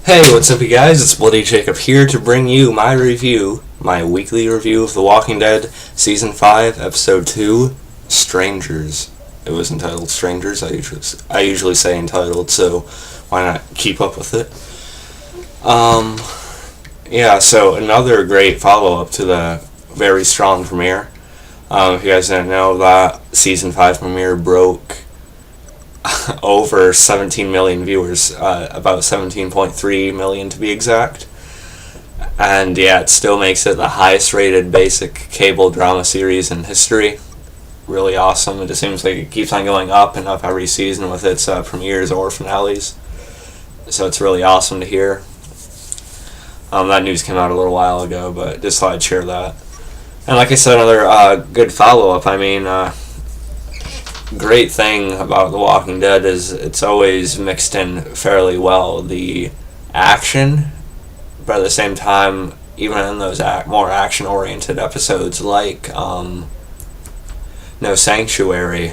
Hey, what's up you guys? It's Bloody Jacob here to bring you my review, my weekly review of The Walking Dead, Season 5, Episode 2, Strangers. It was entitled Strangers. I usually say entitled, so why not keep up with it? So another great follow-up to the very strong premiere. If you guys didn't know, that Season 5 premiere broke over 17 million viewers, about 17.3 million to be exact. And yeah, it still makes it the highest rated basic cable drama series in history. Really awesome. It just seems like it keeps on going up and up every season with its premieres or finales. So it's really awesome to hear. That news came out a little while ago, but just thought I'd share that. And like I said, another good follow-up. I mean, great thing about The Walking Dead is it's always mixed in fairly well the action, but at the same time, even in those more action-oriented episodes like No Sanctuary,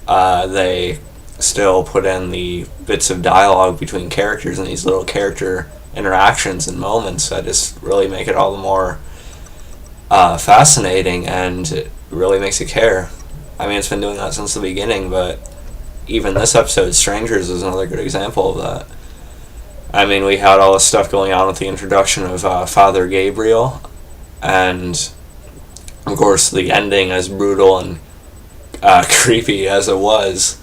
they still put in the bits of dialogue between characters and these little character interactions and moments that just really make it all the more fascinating, and it really makes you care. I mean, it's been doing that since the beginning, but even this episode, Strangers, is another good example of that. I mean, we had all this stuff going on with the introduction of Father Gabriel, and of course the ending, as brutal and creepy as it was,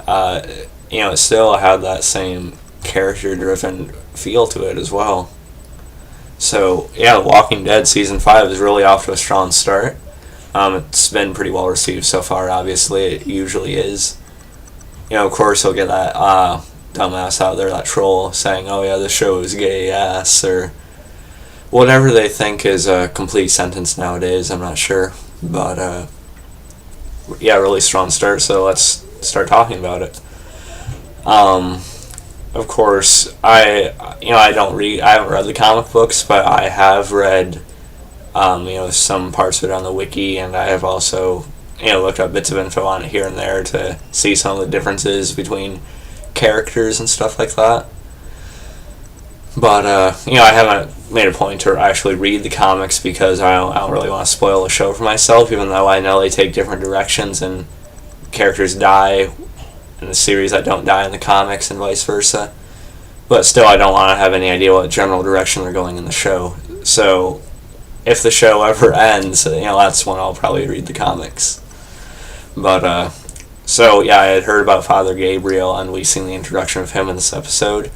it still had that same character-driven feel to it as well. So, yeah, The Walking Dead Season 5 is really off to a strong start. It's been pretty well received so far, obviously. It usually is. Of course, you'll get that dumbass out there, that troll, saying, oh yeah, the show is gay ass, or whatever they think is a complete sentence nowadays, I'm not sure. But, yeah, really strong start, so let's start talking about it. Of course, I haven't read the comic books, but I have read some parts of it on the wiki, and I have also, looked up bits of info on it here and there to see some of the differences between characters and stuff like that. But, I haven't made a point to actually read the comics because I don't really want to spoil the show for myself, even though I know they take different directions and characters die in the series that don't die in the comics and vice versa. But still, I don't want to have any idea what general direction they're going in the show. So if the show ever ends, that's when I'll probably read the comics. But, I had heard about Father Gabriel, and we seen the introduction of him in this episode.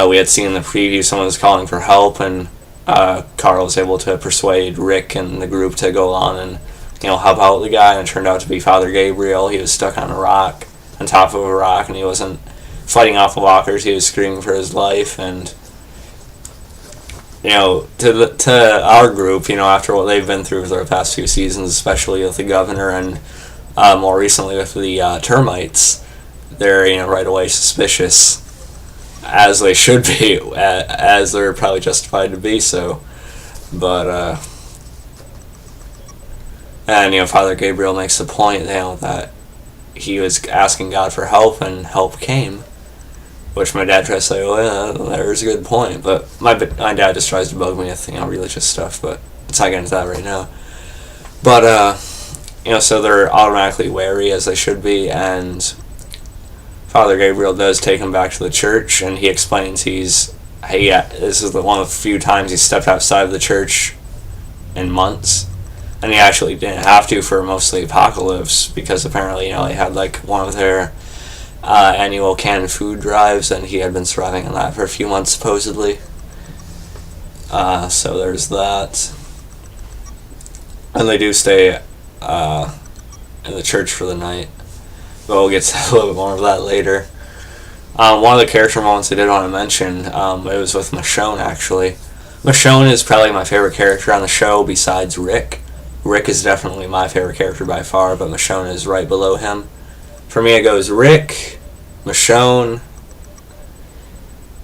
We had seen in the preview someone was calling for help, and Carl was able to persuade Rick and the group to go on and, help out the guy, and it turned out to be Father Gabriel. He was stuck on on top of a rock, and he wasn't fighting off the walkers, he was screaming for his life, and to our group, after what they've been through for the past few seasons, especially with the governor and more recently with the termites, they're right away suspicious, as they should be, as they're probably justified to be so. But Father Gabriel makes the point that he was asking God for help, and help came. Which my dad tries to say, oh yeah, there's a good point. But my dad just tries to bug me with, religious stuff, but let's not get into that right now. But, so they're automatically wary, as they should be, and Father Gabriel does take him back to the church, and he explains this is one of the few times he stepped outside of the church in months. And he actually didn't have to for most of the apocalypse, because apparently, they had one of their annual canned food drives, and he had been surviving on that for a few months, supposedly. So there's that. And they do stay in the church for the night. But we'll get to a little bit more of that later. One of the character moments I did want to mention, it was with Michonne, actually. Michonne is probably my favorite character on the show besides Rick. Rick is definitely my favorite character by far, but Michonne is right below him. For me, it goes Rick, Michonne,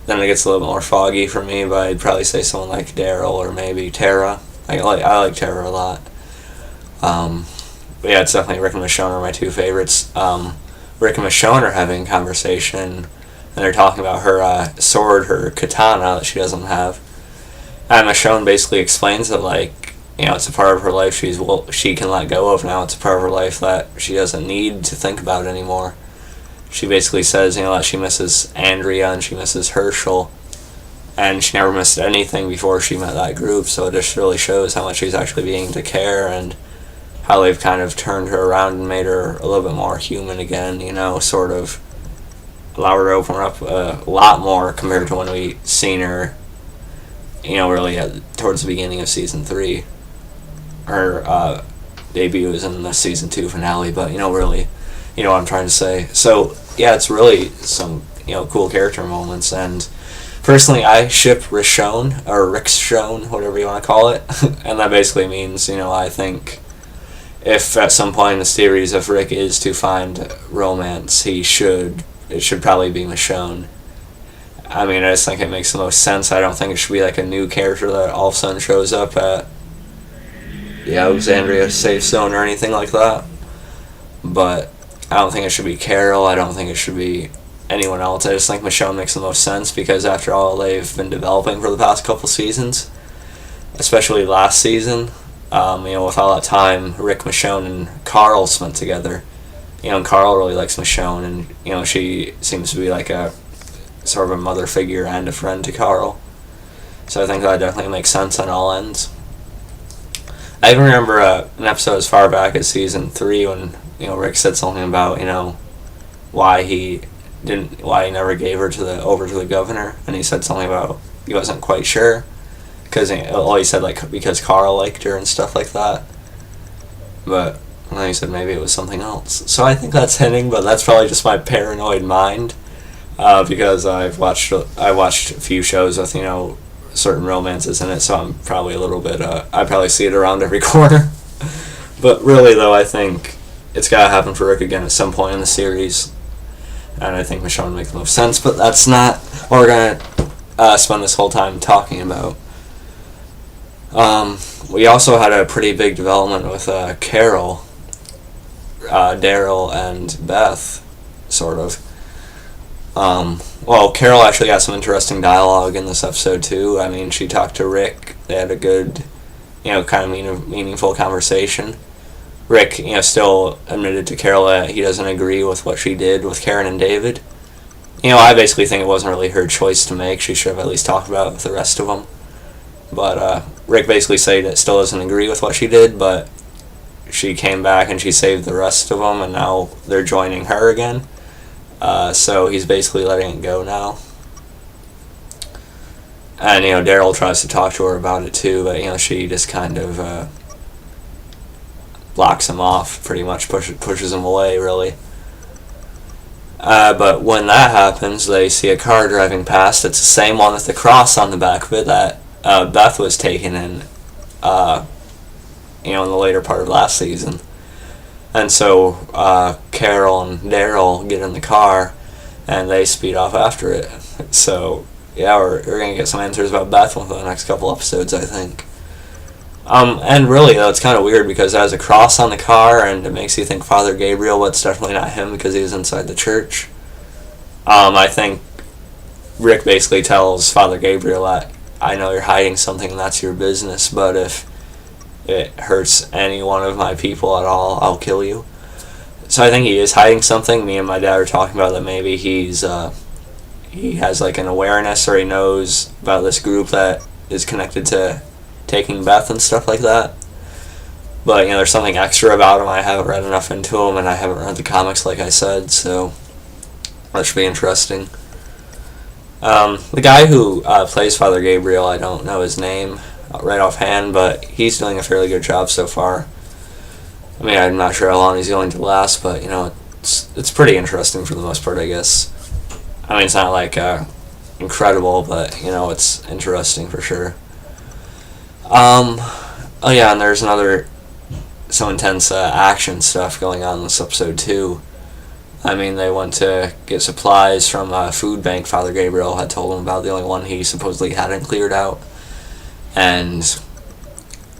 then it gets a little bit more foggy for me, but I'd probably say someone like Daryl or maybe Tara. I like Tara a lot. But yeah, it's definitely Rick and Michonne are my two favorites. Rick and Michonne are having a conversation and they're talking about her sword, her katana that she doesn't have. And Michonne basically explains that, like, it's a part of her life she can let go of now. It's a part of her life that she doesn't need to think about anymore. She basically says, that she misses Andrea and she misses Herschel, and she never missed anything before she met that group, so it just really shows how much she's actually beginning to care, and how they've kind of turned her around and made her a little bit more human again, sort of allowed her to open her up a lot more compared to when we seen her, really towards the beginning of season 3. Her debut was in the season 2 finale, but, really, what I'm trying to say. So, yeah, it's really some, cool character moments, and personally, I ship Rishon, or Rickshon, whatever you want to call it, and that basically means, I think if at some point in the series, if Rick is to find romance, it should probably be Michonne. I mean, I just think it makes the most sense. I don't think it should be like a new character that all of a sudden shows up at the Alexandria Safe Zone or anything like that. But I don't think it should be Carol. I don't think it should be anyone else. I just think Michonne makes the most sense because after all they've been developing for the past couple seasons, especially last season, with all that time Rick, Michonne, and Carl spent together, and Carl really likes Michonne, and, she seems to be like a sort of a mother figure and a friend to Carl. So I think that definitely makes sense on all ends. I even remember an episode as far back as season 3 when, Rick said something about, why he never gave her over to the governor, and he said something about he wasn't quite sure, because he said, like, because Carl liked her and stuff like that, but then he said maybe it was something else. So I think that's hinting, but that's probably just my paranoid mind, because I watched a few shows with, certain romances in it, so I'm probably a little bit, I probably see it around every corner. But really, though, I think it's got to happen for Rick again at some point in the series, and I think Michonne makes the most sense, but that's not what we're going to spend this whole time talking about. We also had a pretty big development with Carol, Daryl, and Beth, sort of. Carol actually got some interesting dialogue in this episode too. I mean, she talked to Rick. They had a good, kind of meaningful conversation. Rick, still admitted to Carol that he doesn't agree with what she did with Karen and David. I basically think it wasn't really her choice to make. She should have at least talked about it with the rest of them. But Rick basically said that still doesn't agree with what she did, but she came back and she saved the rest of them, and now they're joining her again. So he's basically letting it go now. And, Daryl tries to talk to her about it too, but, she just kind of blocks him off, pretty much pushes him away, really. But when that happens, they see a car driving past. It's the same one with the cross on the back of it that Beth was taken in, in the later part of last season. And so Carol and Daryl get in the car, and they speed off after it. So, yeah, we're going to get some answers about Beth within the next couple episodes, I think. And really, though, it's kind of weird because it has a cross on the car, and it makes you think Father Gabriel, but it's definitely not him because he was inside the church. I think Rick basically tells Father Gabriel that, I know you're hiding something and that's your business, but if it hurts any one of my people at all, I'll kill you. So I think he is hiding something. Me and my dad are talking about that maybe he has like an awareness, or he knows about this group that is connected to taking Beth and stuff like that. But, there's something extra about him. I haven't read enough into him, and I haven't read the comics like I said, so that should be interesting. The guy who plays Father Gabriel, I don't know his name right offhand, but he's doing a fairly good job so far. I mean, I'm not sure how long he's going to last, but, it's pretty interesting for the most part, I guess. I mean, it's not like incredible, but, it's interesting for sure. Oh yeah, and there's some intense action stuff going on in this episode too. I mean, they went to get supplies from a food bank Father Gabriel had told them about, the only one he supposedly hadn't cleared out. And,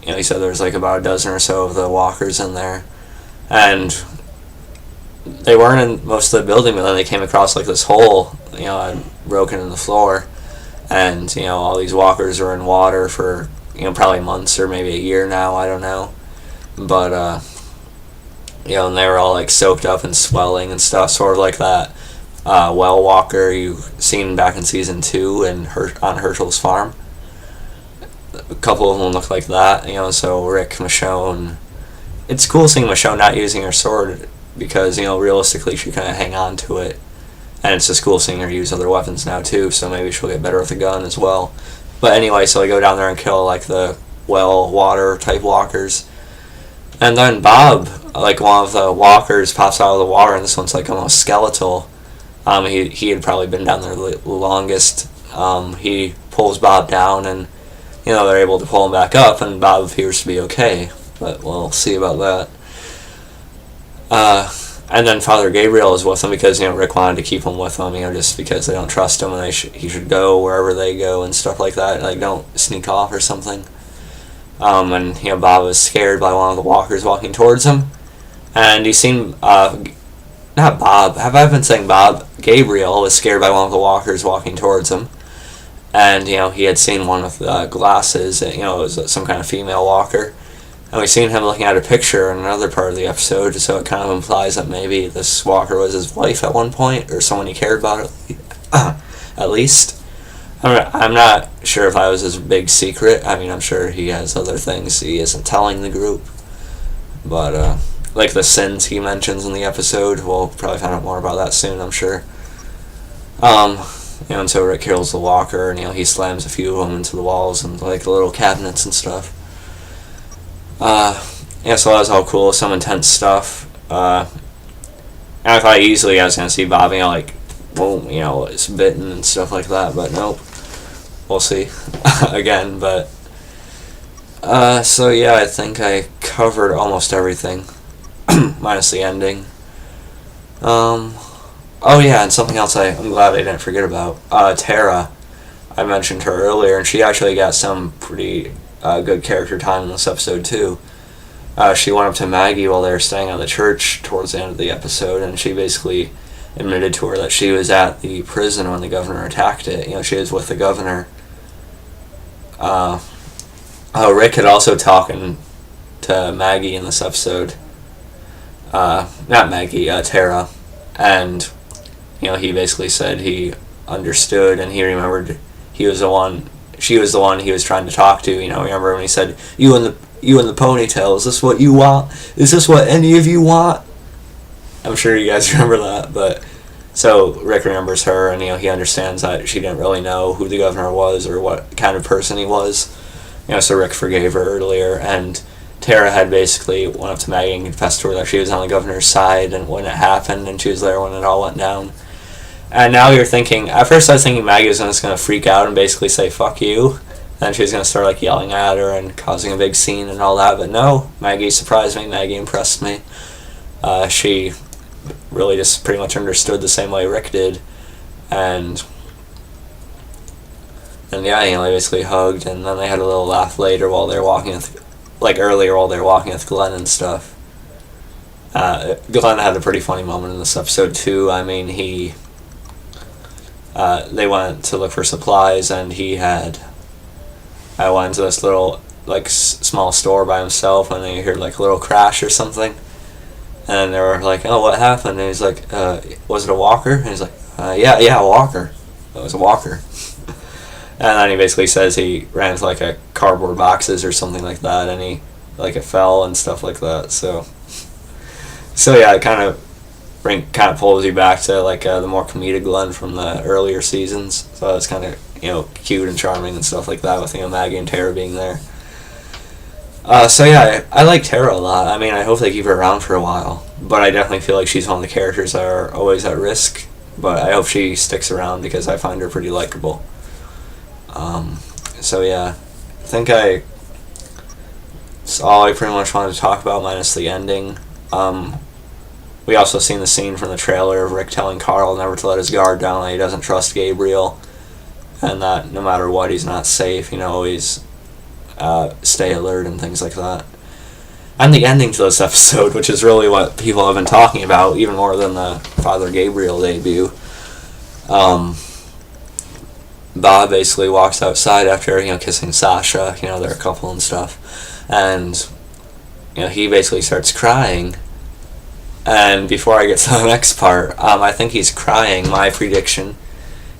he said there was like about a dozen or so of the walkers in there. And they weren't in most of the building, but then they came across like this hole had broken in the floor, and all these walkers were in water for probably months or maybe a year now. I don't know, but and they were all like soaked up and swelling and stuff, sort of like that well walker you seen back in season 2 on Herschel's farm. A couple of them look like that, so Rick, Michonne. It's cool seeing Michonne not using her sword because, realistically she couldn't hang on to it. And it's just cool seeing her use other weapons now too, so maybe she'll get better with a gun as well. But anyway, so they go down there and kill like the well water type walkers. And then Bob, like one of the walkers, pops out of the water, and this one's like almost skeletal. He had probably been down there the longest. He pulls Bob down, and they're able to pull him back up, and Bob appears to be okay. But we'll see about that. And then Father Gabriel is with him because Rick wanted to keep him with him, just because they don't trust him, and he should go wherever they go and stuff like that. Like, don't sneak off or something. And Bob was scared by one of the walkers walking towards him, and he seen not Bob. Have I been saying Bob? Gabriel was scared by one of the walkers walking towards him, and he had seen one with glasses. It was some kind of female walker, and we seen him looking at a picture in another part of the episode. So it kind of implies that maybe this walker was his wife at one point, or someone he cared about at least. I'm not sure if that was his big secret. I mean, I'm sure he has other things he isn't telling the group. But, like the sins he mentions in the episode, we'll probably find out more about that soon, I'm sure. And so Rick kills the walker, and, he slams a few of them into the walls and, like, the little cabinets and stuff. So that was all cool, some intense stuff. And I thought easily I was going to see Bobby, boom, it's bitten and stuff like that, but nope. We'll see again, but so yeah, I think I covered almost everything minus the ending. Oh yeah, and something else I'm glad I didn't forget about. Tara, I mentioned her earlier, and she actually got some pretty good character time in this episode too. She went up to Maggie while they were staying at the church towards the end of the episode, and she basically admitted to her that she was at the prison when the governor attacked it. She was with the governor. Rick had also talking to Maggie in this episode. Not Maggie, Tara. And, he basically said he understood and he remembered she was the one he was trying to talk to. Remember when he said, you and the ponytail, is this what you want? Is this what any of you want? I'm sure you guys remember that, but so Rick remembers her, and he understands that she didn't really know who the governor was or what kind of person he was. So Rick forgave her earlier, and Tara had basically went up to Maggie and confessed to her that she was on the governor's side and when it happened, and she was there when it all went down. And now you're thinking, at first I was thinking Maggie was just going to freak out and basically say fuck you, and she was going to start yelling at her and causing a big scene and all that, but no, Maggie surprised me, Maggie impressed me. She really just pretty much understood the same way Rick did, and yeah, they basically hugged, and then they had a little laugh later while they were walking earlier while they were walking with Glenn and stuff. Glenn had a pretty funny moment in this episode too. I mean, they went to look for supplies, and I went into this little small store by himself, and they heard a little crash or something. And they were like, oh, what happened? And he's like, was it a walker? And he's like, yeah, a walker. It was a walker. And then he basically says he ran into a cardboard boxes or something like that, and he it fell and stuff like that. So yeah, it kind of pulls you back to the more comedic Glenn from the earlier seasons. So it's kind of cute and charming and stuff like that with Maggie and Tara being there. So yeah, I like Tara a lot. I mean, I hope they keep her around for a while, but I definitely feel like she's one of the characters that are always at risk, but I hope she sticks around because I find her pretty likable. So yeah, I think that's all I pretty much wanted to talk about minus the ending. We also seen the scene from the trailer of Rick telling Carl never to let his guard down, that he doesn't trust Gabriel, and that no matter what, he's not safe, always stay alert and things like that. And the ending to this episode, which is really what people have been talking about, even more than the Father Gabriel debut, Bob basically walks outside after, kissing Sasha, they're a couple and stuff, and, he basically starts crying, and before I get to the next part, I think he's crying, my prediction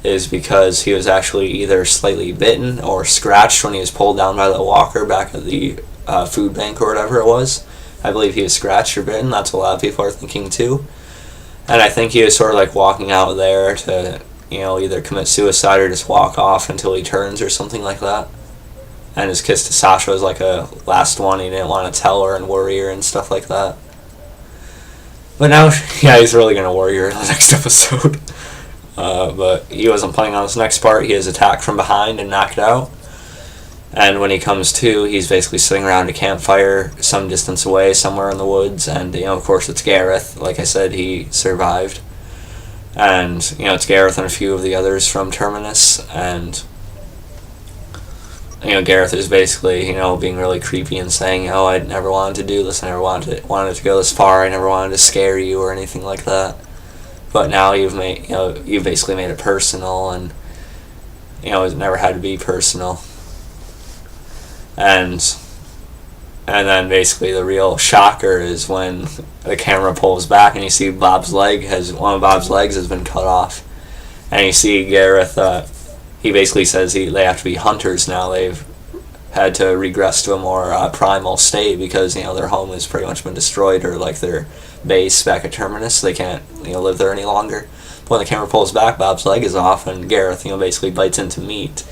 is because he was actually either slightly bitten or scratched when he was pulled down by the walker back at the food bank or whatever it was. I believe he was scratched or bitten, that's what a lot of people are thinking too, and I think he was sort of like walking out there to either commit suicide or just walk off until he turns or something like that. And his kiss to Sasha was like a last one. He didn't want to tell her and worry her and stuff like that. But now, yeah, he's really going to worry her in the next episode. But he wasn't planning on this next part. He is attacked from behind and knocked out. And when he comes to, he's basically sitting around a campfire some distance away, somewhere in the woods. And, of course, it's Gareth. Like I said, he survived. And, it's Gareth and a few of the others from Terminus, and, Gareth is basically, being really creepy and saying, I never wanted to do this, I never wanted to go this far, I never wanted to scare you or anything like that. But now you've basically made it personal, and, it never had to be personal. And then basically the real shocker is when the camera pulls back and you see one of Bob's legs has been cut off. And you see Gareth, he basically says they have to be hunters now. They've had to regress to a more primal state because, their home has pretty much been destroyed, or like their base back at Terminus. They can't, live there any longer. But when the camera pulls back, Bob's leg is off and Gareth, basically bites into meat.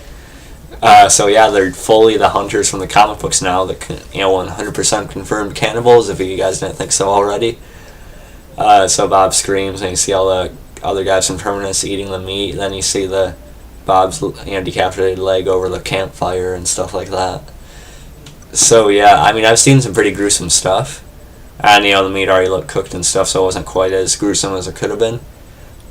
So yeah, they're fully the hunters from the comic books now. The 100% confirmed cannibals. If you guys didn't think so already. So Bob screams, and you see all the other guys from Terminus eating the meat. Then you see Bob's decapitated leg over the campfire and stuff like that. So yeah, I've seen some pretty gruesome stuff, and the meat already looked cooked and stuff, so it wasn't quite as gruesome as it could have been.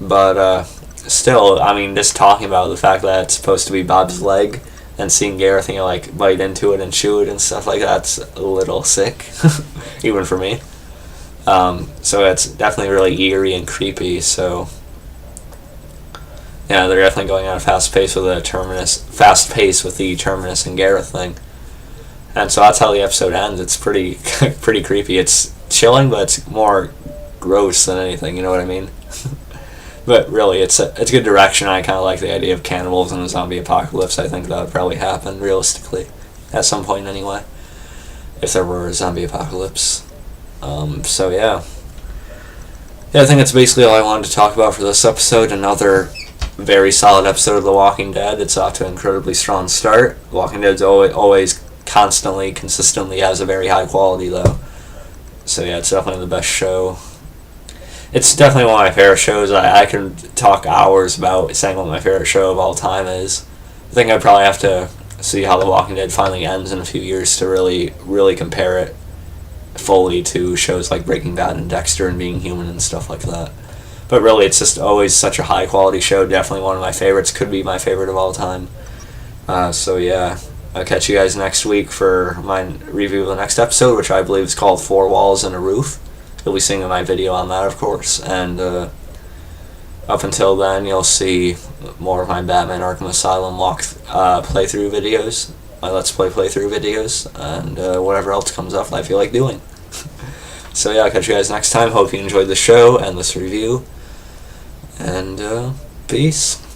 But still, just talking about the fact that it's supposed to be Bob's leg, and seeing Gareth, bite into it and chew it and stuff like that's a little sick, even for me. So it's definitely really eerie and creepy. So yeah, they're definitely going at a fast pace with the Terminus and Gareth thing. And so that's how the episode ends. It's pretty pretty creepy. It's chilling, but it's more gross than anything. You know what I mean? But really, it's a good direction. I kind of like the idea of cannibals and a zombie apocalypse. I think that would probably happen, realistically, at some point anyway, if there were a zombie apocalypse. So yeah. Yeah, I think that's basically all I wanted to talk about for this episode. Another very solid episode of The Walking Dead. It's off to an incredibly strong start. The Walking Dead's always consistently has a very high quality, though. So yeah, it's definitely the best show. It's definitely one of my favorite shows. I can talk hours about saying what my favorite show of all time is. I think I'd probably have to see how The Walking Dead finally ends in a few years to really compare it fully to shows like Breaking Bad and Dexter and Being Human and stuff like that. But really, it's just always such a high quality show. Definitely one of my favorites. Could be my favorite of all time. So yeah, I'll catch you guys next week for my review of the next episode, which I believe is called 4 Walls and a Roof. You'll be seeing my video on that, of course, and up until then, you'll see more of my Batman Arkham Asylum playthrough videos, my Let's Play playthrough videos, and whatever else comes up I feel like doing. So yeah, I'll catch you guys next time. Hope you enjoyed the show and this review, and peace.